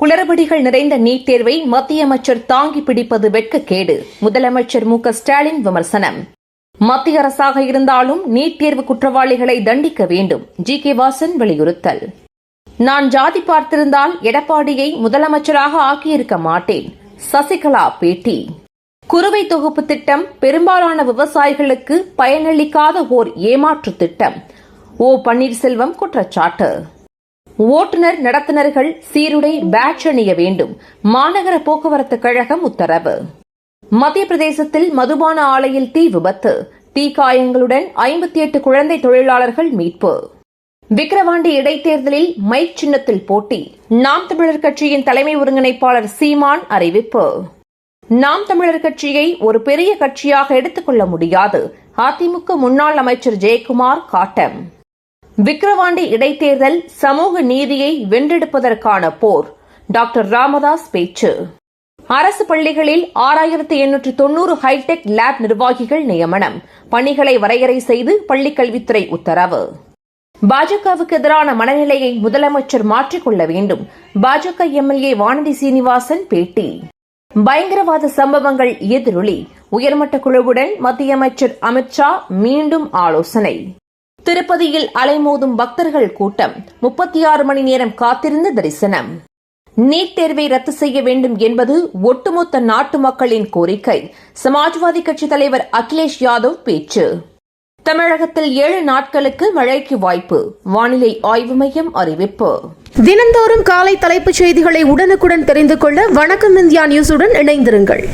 குளறுபடிகள் நிறைந்த நீட் தேர்வை மத்திய அமைச்சர் தாங்கி பிடிப்பது வெட்கக்கேடு. முதலமைச்சர் மு.க.ஸ்டாலின் விமர்சனம். மத்திய அரசாக இருந்தாலும் நீட் தேர்வு குற்றவாளிகளை தண்டிக்க வேண்டும். ஜி.கே. வாசன் வலியுறுத்தல். நான் ஜாதி பார்த்திருந்தால் எடப்பாடியை முதலமைச்சராக ஆக்கியிருக்க மாட்டேன். சசிகலா பேட்டி. குறுவை தொகுப்பு திட்டம் பெரும்பாலான விவசாயிகளுக்கு பயனளிக்காத ஓர் ஏமாற்று திட்டம். ஓ. பன்னீர்செல்வம் குற்றச்சாட்டு. ஓட்டுநர் நடத்துனர்கள் சீருடை பேட்ஜ் அணிய வேண்டும். மாநகர போக்குவரத்து கழகம் உத்தரவு. மத்திய பிரதேசத்தில் மதுபான ஆலையில் தீ விபத்து. தீக்காயங்களுடன் 58 குழந்தை தொழிலாளர்கள் மீட்பு. விக்கிரவாண்டி இடைத்தேர்தலில் மைக் சின்னத்தில் போட்டி. நாம் தமிழர் கட்சியின் தலைமை ஒருங்கிணைப்பாளர் சீமான் அறிவிப்பு. நாம் தமிழர் கட்சியை ஒரு பெரிய கட்சியாக எடுத்துக் கொள்ள முடியாது. அதிமுக முன்னாள் அமைச்சர் ஜெயக்குமார் காட்டம். விக்கிரவாண்டி இடைத்தேர்தல் சமூக நீதியை வென்றெடுப்பதற்கான போர். டாக்டர் ராமதாஸ் பேச்சு. அரசு பள்ளிகளில் 6890 ஹைடெக் லேப் நிர்வாகிகள் நியமனம். பணிகளை வரையறை செய்து பள்ளிக்கல்வித்துறை உத்தரவு. பாஜகவுக்கு எதிரான மனநிலையை முதலமைச்சர் மாற்றிக்கொள்ள வேண்டும். பாஜக எம்எல்ஏ வானதி சீனிவாசன் பேட்டி. பயங்கரவாத சம்பவங்கள் எதிரொலி. உயர்மட்ட குழுவுடன் மத்திய அமைச்சர் அமித் ஷா மீண்டும் ஆலோசனை. திருப்பதியில் அலைமோதும் பக்தர்கள் கூட்டம். 36 மணி நேரம் காத்திருந்து தரிசனம். நீட் தேர்வை ரத்து செய்ய வேண்டும் என்பது ஒட்டுமொத்த நாட்டு மக்களின் கோரிக்கை. சமாஜ்வாதி கட்சித் தலைவர் அகிலேஷ் யாதவ் பேச்சு. தமிழகத்தில் 7 நாட்களுக்கு மழைக்கு வாய்ப்பு. வானிலை ஆய்வு மையம் அறிவிப்பு. தினந்தோறும் காலை தலைப்புச் செய்திகளை உடனுக்குடன் தெரிந்து கொள்ள வணக்கம் இந்தியா நியூஸுடன் இணைந்திருங்கள்.